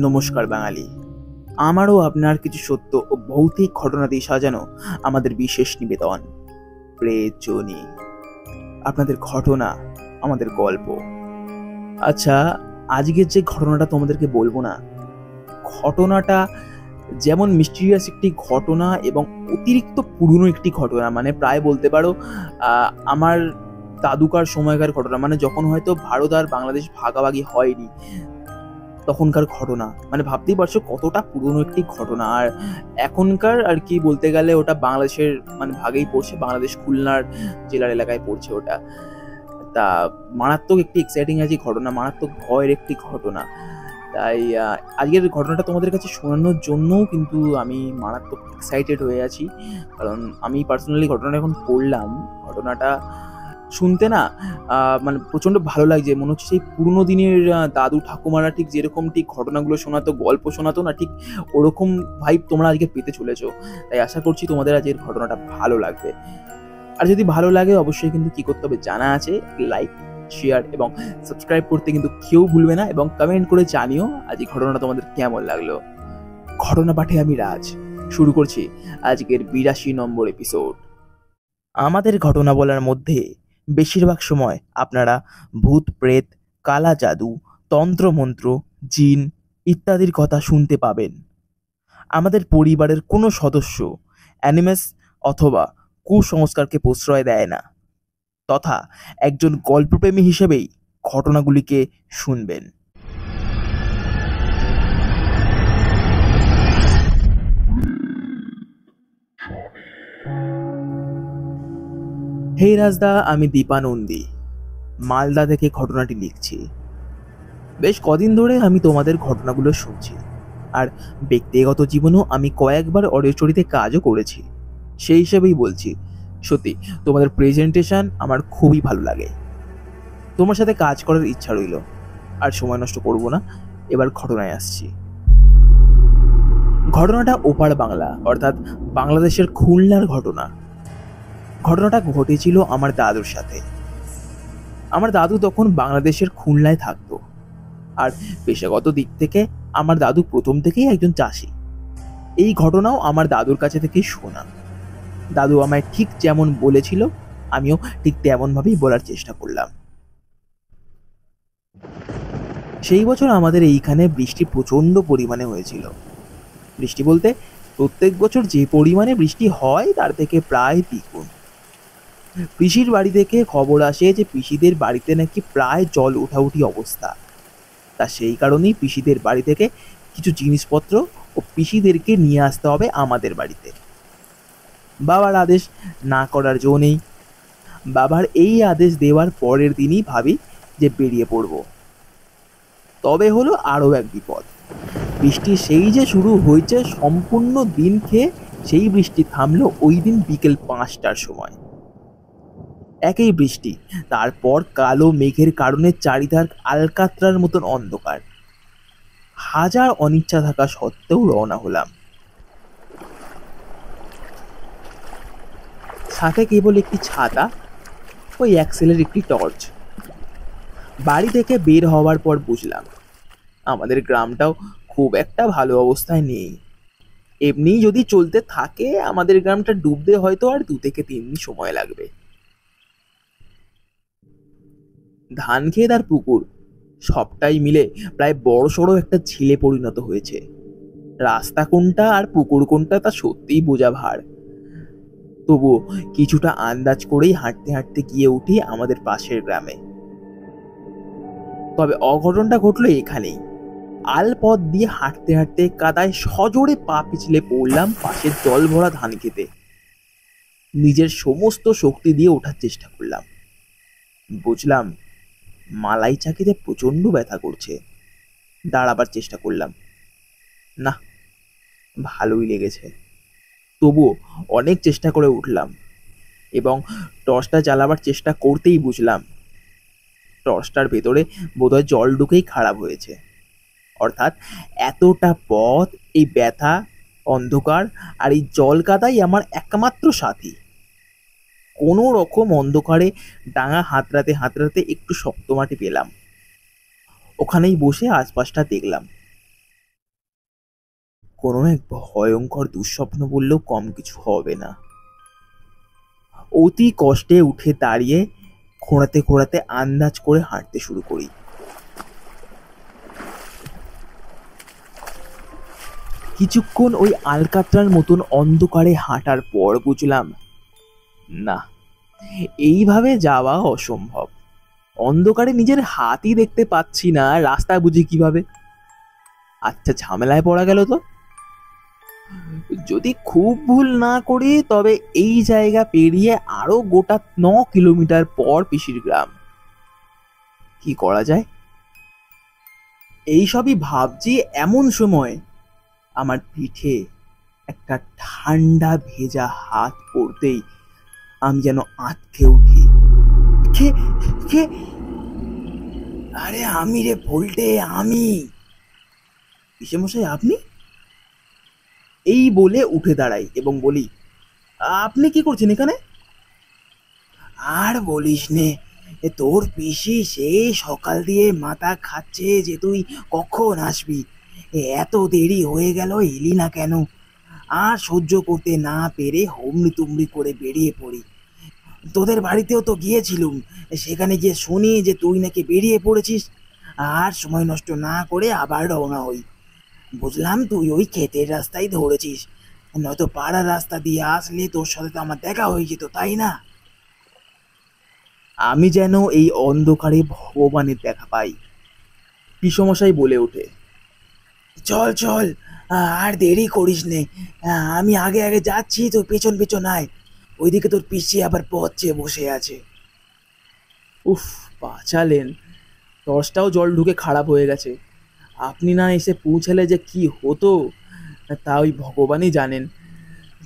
নমস্কার বাঙালি। আমারও আপনার কিছু সত্য ও ভৌতিক ঘটনা দিয়ে সাজানো আমাদের বিশেষ নিবেদন প্রেজনী। আপনাদের ঘটনা, আমাদের গল্প। আচ্ছা, আজকের যে ঘটনাটা তোমাদেরকে বলবো না, ঘটনাটা যেমন মিস্টিরিয়াস একটি ঘটনা এবং অতিরিক্ত পুরনো একটি ঘটনা, মানে প্রায় বলতে পারো আমার দাদুকার সময়কার ঘটনা, মানে যখন হয়তো ভারত আর বাংলাদেশ ভাগাভাগি হয়নি তখনকার ঘটনা। মানে ভাবতেই পারছো কতটা পুরনো একটি ঘটনা। আর এখনকার আর কি বলতে গেলে ওটা বাংলাদেশের মানে ভাগেই পড়ছে, বাংলাদেশ খুলনার জেলার এলাকায় পড়ছে ওটা। তা মারাত্মক একটি এক্সাইটিং আছে ঘটনা, মারাত্মক ভয়ের একটি ঘটনা। তাই আজকের ঘটনাটা তোমাদের কাছে শোনানোর জন্যও কিন্তু আমি মারাত্মক এক্সাইটেড হয়ে আছি, কারণ আমি পার্সোনালি ঘটনাটা এখন পড়লাম। ঘটনাটা শুনতে না মানে প্রচণ্ড ভালো লাগছে, মনে হচ্ছে সেই পুরোনো দিনের দাদু ঠাকুমারা ঠিক যেরকম ঠিক ঘটনাগুলো শোনাতো, গল্প শোনাতো না, ঠিক ওরকম ভাইব তোমরা আজকে পেতে চলেছো। তাই আশা করছি তোমাদের আজকের ঘটনাটা ভালো লাগবে। আর যদি ভালো লাগে অবশ্যই কিন্তু কি করতে হবে জানা আছে, লাইক, শেয়ার এবং সাবস্ক্রাইব করতে কিন্তু কেউ ভুলবে না, এবং কমেন্ট করে জানিও আজ এই ঘটনাটা তোমাদের কেমন লাগলো। ঘটনা পাঠে আমি রাজ, শুরু করছি আজকের 82 নম্বর এপিসোড। আমাদের ঘটনা বলার মধ্যে বেশিরভাগ সময় আপনারা ভূত প্রেত, কালা জাদু, তন্ত্রমন্ত্র, জিন ইত্যাদির কথা শুনতে পাবেন। আমাদের পরিবারের কোনো সদস্য অ্যানিমেস অথবা কুসংস্কারকে প্রশ্রয় দেয় না, তথা একজন গল্পপ্রেমী হিসেবেই ঘটনাগুলিকে শুনবেন। হে রাজদা, আমি দীপানন্দী মালদা থেকে ঘটনাটি লিখছি। বেশ কদিন ধরে আমি তোমাদের ঘটনাগুলো শুনছি, আর ব্যক্তিগত জীবনেও আমি কয়েকবার অডিও স্টোরিতে কাজও করেছি। সেই হিসেবেই বলছি, সত্যি তোমাদের প্রেজেন্টেশন আমার খুবই ভালো লাগে। তোমার সাথে কাজ করার ইচ্ছা রইল। আর সময় নষ্ট করব না, এবার ঘটনায় আসছি। ঘটনাটা ওপার বাংলা, অর্থাৎ বাংলাদেশের খুলনার ঘটনা। ঘটনাটা ঘটেছিল আমার দাদুর সাথে। আমার দাদু তখন বাংলাদেশের খুলনায় থাকতো, আর পেশাগত দিক থেকে আমার দাদু প্রথম থেকেই একজন চাষি। এই ঘটনাও আমার দাদুর কাছে থেকেই শোনা। দাদু আমায় ঠিক যেমন বলেছিল আমিও ঠিক তেমনভাবেই বলার চেষ্টা করলাম। সেই বছর আমাদের এইখানে বৃষ্টি প্রচণ্ড পরিমাণে হয়েছিল। বৃষ্টি বলতে প্রত্যেক বছর যে পরিমাণে বৃষ্টি হয় তার থেকে প্রায় দ্বিগুণ। পিসির বাড়ি থেকে খবর আসে যে পিসিদের বাড়িতে নাকি প্রায় জল উঠাউঠি অবস্থা। তা সেই কারণেই পিসিদের বাড়ি থেকে কিছু জিনিসপত্র ও পিসিদেরকে নিয়ে আসতে হবে আমাদের বাড়িতে। বাবার আদেশ না করার জো নেই। বাবার এই আদেশ দেওয়ার পরের দিনই ভাবি যে বেরিয়ে পড়ব। তবে হলো আরও এক বিপদ। বৃষ্টি সেই যে শুরু হয়েছে, সম্পূর্ণ দিন খেয়ে সেই বৃষ্টি থামলো ওই দিন বিকেল 5টার সময়। একই বৃষ্টি, তারপর কালো মেঘের কারণে চারিধার আলকাতরার মতন অন্ধকার। হাজার অনিচ্ছা থাকা সত্ত্বেও রওনা হলাম। সাথে কেবল একটি ছাতা, ওই অ্যাক্সেলের একটি টর্চ। বাড়ি থেকে বের হওয়ার পর বুঝলাম আমাদের গ্রামটাও খুব একটা ভালো অবস্থায় নেই। এমনি যদি চলতে থাকে আমাদের গ্রামটা ডুবতে হয়তো আর 2 থেকে 3 দিন সময় লাগবে। ধান ক্ষেত আর পুকুর সবটাই মিলে প্রায় বড়সড় একটা ঝিলে পরিণত হয়েছে। রাস্তা কোনটা আর পুকুর কোনটা তা সত্যিই বোঝা ভার। তবুও কিছুটা আন্দাজ করেই হাঁটতে হাঁটতে গিয়ে উঠি আমাদের পাশের গ্রামে। তবে অঘটনটা ঘটলো এখানেই। আল পথ দিয়ে হাঁটতে হাঁটতে কাদায় সজোরে পা পিছলে পড়লাম পাশের জল ভরা ধান খেতে। নিজের সমস্ত শক্তি দিয়ে ওঠার চেষ্টা করলাম। বুঝলাম মালাই চাকিতে প্রচন্ড ব্যথা করছে। দাঁড়াবার চেষ্টা করলাম, না, ভালোই লেগেছে। তবুও অনেক চেষ্টা করে উঠলাম এবং টর্চটা জ্বালাবার চেষ্টা করতেই বুঝলাম টর্চটার ভেতরে বোধহয় জল ঢুকেই খারাপ হয়েছে। অর্থাৎ এতটা পথ, এই ব্যথা, অন্ধকার আর এই জল কাদাই আমার একমাত্র সাথী। কোনো রকম অন্ধকারে ডাঙা হাতড়াতে হাতড়াতে একটু শক্ত মাটি পেলাম। ওখানেই বসে আশপাশটা দেখলাম। কোনো এক ভয়ঙ্কর দুঃস্বপ্ন বললেও কম কিছু হবে না। অতি কষ্টে উঠে দাঁড়িয়ে খোঁড়াতে খোঁড়াতে আন্দাজ করে হাঁটতে শুরু করি। কিছুক্ষণ ওই আলকাতরার মতন অন্ধকারে হাঁটার পর বুঝলাম, না, এইভাবে যাওয়া অসম্ভব। অন্ধকারে নিজের হাতই দেখতে পাচ্ছি না, রাস্তা বুঝি কিভাবে? আচ্ছা, ঝামেলায় পড়া গেল তো। যদি খুব ভুল না করি তবে এই জায়গা পেরিয়ে আরো গোটা 9 কিলোমিটার পর পিসির গ্রাম। কি করা যায়? এইসবই ভাবছি, এমন সময় আমার পিঠে একটা ঠান্ডা ভেজা হাত পড়তেই আমি যেন আঁতকে উঠি। কে কে? আরে আমি রে ভোল্টে, আমি। পিসেমশাই, আপনি? এই বলে উঠে দাঁড়াই এবং বলি, আপনি কি করছেন এখানে? আর বলিস নে, তোর পিসি সেই সকাল দিয়ে মাথা খাচ্ছে যে তুই কখন আসবি। এত দেরি হয়ে গেল, এলি না কেন? আর সহ্য করতে না পেরে হুমড়ি তুমড়ি করে বেরিয়ে পড়ি। তোদের বাড়িতেও তো গিয়েছিলুম, সেখানে গিয়ে শুনি যে তুই নাকি বেরিয়ে পড়েছিস। আর সময় নষ্ট না করে আবার রওনা হই। বুঝলাম তুই ওই ক্ষেতের রাস্তায় ধরেছিস, নয়তো পাড়ার রাস্তা দিয়ে আসলে তোর সাথে তো আমার দেখা হয়ে যেত, তাই না? আমি যেন এই অন্ধকারে ভগবানের দেখা পাই। পিসমশাই বলে ওঠে, চল চল, আর দেরি করিস নে। আমি আগে আগে যাচ্ছি, তোর পেছন পেছন আয়। ওইদিকে তোর পিসি আবার পথ চেয়ে বসে আছে। উফ, বাঁচালেন। টর্চটাও জল ঢুকে খারাপ হয়ে গেছে। আপনি না এসে পৌঁছালে যে কি হতো তা ওই ভগবানই জানেন।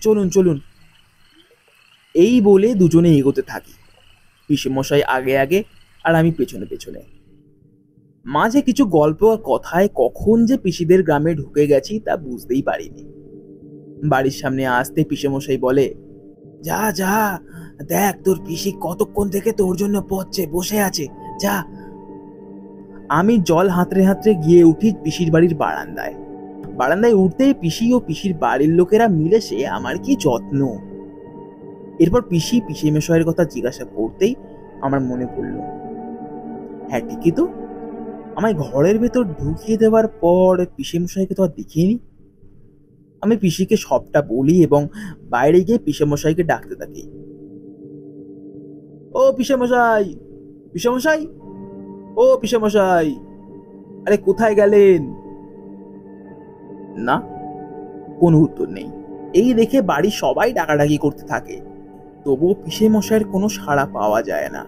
চলুন চলুন। এই বলে দুজনে এগোতে থাকি, পিসেমশাই আগে আগে আর আমি পেছনে পেছনে। মাঝে কিছু গল্প আর কথায় কখন যে পিসিদের গ্রামে ঢুকে গেছি তা বুঝতেই পারিনি। বাড়ির সামনে আসতে পিসেমশাই বলে, যা যা, দেখ তোর পিসি কতক্ষণ থেকে তোর জন্য পথ চেয়ে বসে আছে, যা। আমি জল হাতড়ে হাতড়ে গিয়ে উঠি পিসির বাড়ির বারান্দায়। বারান্দায় উঠতেই পিসি ও পিসির বাড়ির লোকেরা মিলে সে আমার কি যত্ন। এরপর পিসি পিসেমশাইয়ের কথা জিজ্ঞাসা করতেই আমার মনে পড়ল, হ্যাঁ ঠিকই তো, আমায় ঘরের ভেতর ঢুকিয়ে দেওয়ার পর পিসেমশাইকে তো আর দেখিনি। আমি পিসিকে সবটা বলি এবং বাইরে গিয়ে পিসেমশাইকে ডাকতে থাকি, ও পিসেমশাই, পিসেমশাই, ও পিসেমশাই, আরে কোথায় গেলেন? না, কোনো উত্তর নেই। এই দেখে বাড়ির সবাই ডাকাডাকি করতে থাকে, তবুও পিসেমশাইয়ের কোনো সাড়া পাওয়া যায় না।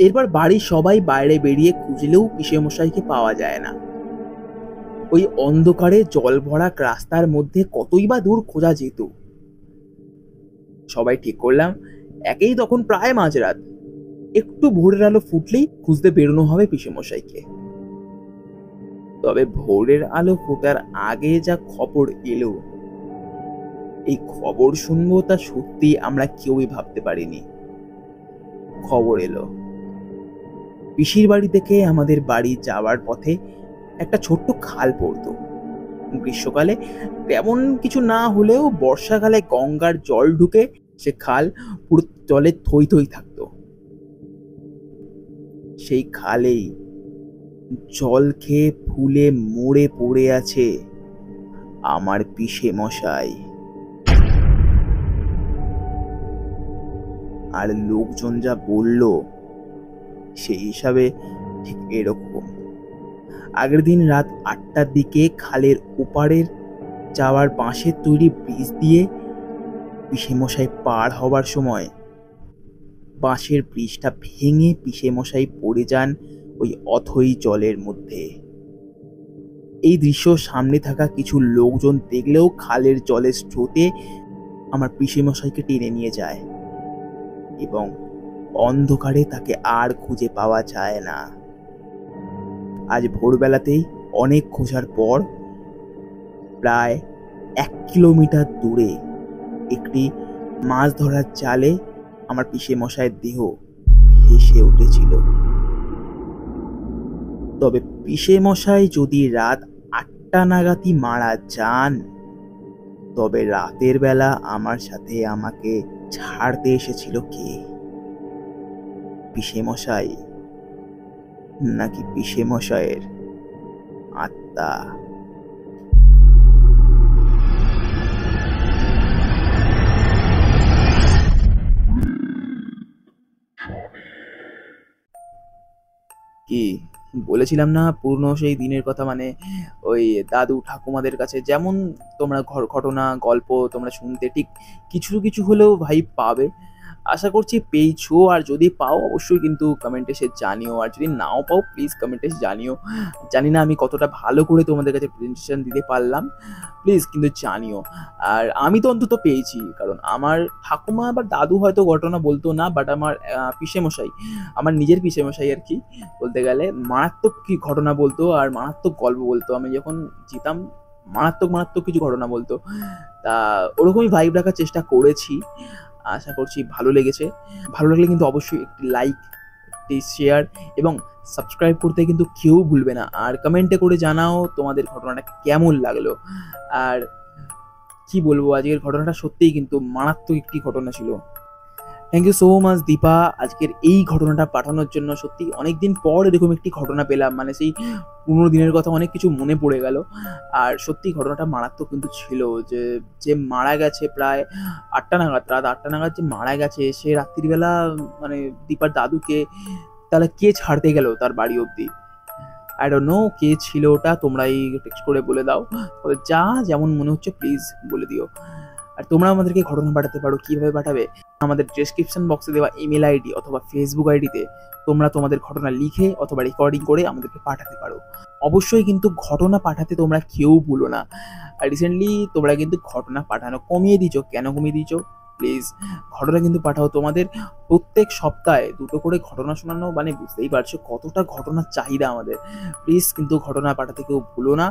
এরপর বাড়ির সবাই বাইরে বেরিয়ে খুঁজলেও পিসেমশাইকে পাওয়া যায় না। ওই অন্ধকারে জল ভরা রাস্তার মধ্যে কতই বা দূর খোঁজা যেত। সবাই ঠিক করলাম, একেই তখন প্রায় মাঝরাত, একটু ভোরের আলো ফুটলেই খুঁজতে বেরোনো হবে পিসেমশাইকে। তবে ভোরের আলো ফোটার আগে যা খবর এলো, এই খবর শুনবো তা সত্যি আমরা কেউই ভাবতে পারিনি। খবর এলো, পিসির বাড়ি থেকে আমাদের বাড়ি যাওয়ার পথে একটা ছোট্ট খাল পড়তো। গ্রীষ্মকালে তেমন কিছু না হলেও বর্ষাকালে গঙ্গার জল ঢুকে সে খাল পুরো জলে থই থই থাকতো। সেই খালেই জল খেয়ে ফুলে মরে পড়ে আছে আমার পিসেমশাই। আর লোকজন যা বলল সেই হিসাবে ঠিক এরকম। আগের দিন রাত 8টার দিকে খালের ওপারের যাওয়ার বাঁশের তৈরি ব্রিজ দিয়ে পিসেমশাই পার হবার সময় বাঁশের ব্রিজটা ভেঙে পিসেমশাই পড়ে যান ওই অথই জলের মধ্যে। এই দৃশ্য সামনে থাকা কিছু লোকজন দেখলেও খালের জলের স্রোতে আমার পিসেমশাইকে টেনে নিয়ে যায় এবং অন্ধকারে তাকে আর খুঁজে পাওয়া যায় না। আজ ভোরবেলাতেই অনেক খোঁজার পর প্রায় 1 কিলোমিটার দূরে একটি মাছ ধরার জালে আমার পিসেমশাইয়ের দেহ ভেসে উঠেছিল। তবে পিসেমশাই যদি রাত 8টা নাগাদই মারা যান, তবে রাতের বেলা আমার সাথে আমাকে ছাড়তে এসেছিল কে? পিসে মশাই নাকি পিসে মশাইয়ের আত্মা? কি বলেছিলাম না পুরনো সেই দিনের কথা, মানে ওই দাদু ঠাকুমাদের কাছে যেমন তোমরা ঘটনা গল্প তোমরা শুনতে, ঠিক কিছু কিছু হলেও ভাই পাবে। আশা করছি পেয়েছো, আর যদি পাও অবশ্যই কিন্তু কমেন্টে এসে জানিও, আর যদি নাও পাও প্লিজ কমেন্টে এসে জানিও। জানি না আমি কতটা ভালো করে তোমাদের কাছে প্রেজেন্টেশন দিতে পারলাম, প্লিজ কিন্তু জানিও। আর আমি তো অন্তত পেয়েছি, কারণ আমার ঠাকুমা বা দাদু হয়তো ঘটনা বলতো না, বাট আমার পিসেমশাই, আমার নিজের পিসেমশাই আর কি বলতে গেলে, মারাত্মক কি ঘটনা বলতো আর মারাত্মক গল্প বলতো। আমি যখন যেতাম মারাত্মক মারাত্মক কিছু ঘটনা বলতো, তা ওরকমই ভাইব রাখার চেষ্টা করেছি। আশা করছি ভালো লেগেছে। ভালো লাগলে কিন্তু অবশ্যই একটি লাইক, একটি শেয়ার এবং সাবস্ক্রাইব করতে কিন্তু কেউ ভুলবে না। আর কমেন্টে করে জানাও তোমাদের ঘটনাটা কেমন লাগলো। আর কি বলবো, আজকের ঘটনাটা সত্যিই কিন্তু মারাত্মক একটি ঘটনা ছিল। Thank you so much Dipa আজকের এই ঘটনাটা পাঠানোর জন্য। সত্যি অনেকদিন পর এরকম একটি ঘটনা পেলাম, মানে সেই পুরোনো দিনের কথা অনেক কিছু মনে পড়ে গেল। আর সত্যি ঘটনাটা মারাত্মক কিন্তু ছিল, যে যে মারা গেছে প্রায় 8টা নাগাদ, রাত 8টা নাগাদ যে মারা গেছে, সে রাত্রিবেলা মানে দীপার দাদুকে তাহলে কে ছাড়তে গেল তার বাড়ি অবধি? আই ডোন্ট নো কে ছিল ওটা, তোমরাই টেক্সট করে বলে দাও। যা যেমন মনে হচ্ছে প্লিজ বলে দিও। আর তোমরা আমাদেরকে ঘটনা পাঠাতে পারো, কিভাবে পাঠাবে? আমাদের ডেসক্রিপশন বক্সে দেওয়া ইমেল আইডি অথবা ফেসবুক আইডিতে তোমরা তোমাদের ঘটনা লিখে অথবা রেকর্ডিং করে আমাদেরকে পাঠাতে পারো। অবশ্যই কিন্তু ঘটনা পাঠাতে তোমরা কেউ ভুলো না। আর রিসেন্টলি তোমরা কিন্তু ঘটনা পাঠানো কমিয়ে দিয়েছো, কেন কমিয়ে দিয়েছো? প্লিজ ঘটনা কিন্তু পাঠাও। তোমাদের প্রত্যেক সপ্তাহে 2টো করে ঘটনা শোনানো, মানে বুঝতেই পারছো কতটা ঘটনার চাহিদা আমাদের। প্লিজ কিন্তু ঘটনা পাঠাতে কেউ ভুলো না।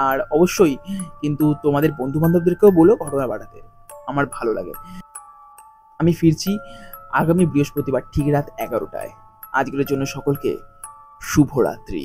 আর অবশ্যই কিন্তু তোমাদের বন্ধু বান্ধবদেরকেও বলো ঘটনা পাঠাতে, আমার ভালো লাগে। আমি ফিরছি আগামী বৃহস্পতিবার ঠিক রাত 11টায়। আজকের জন্য সকলকে শুভরাত্রি।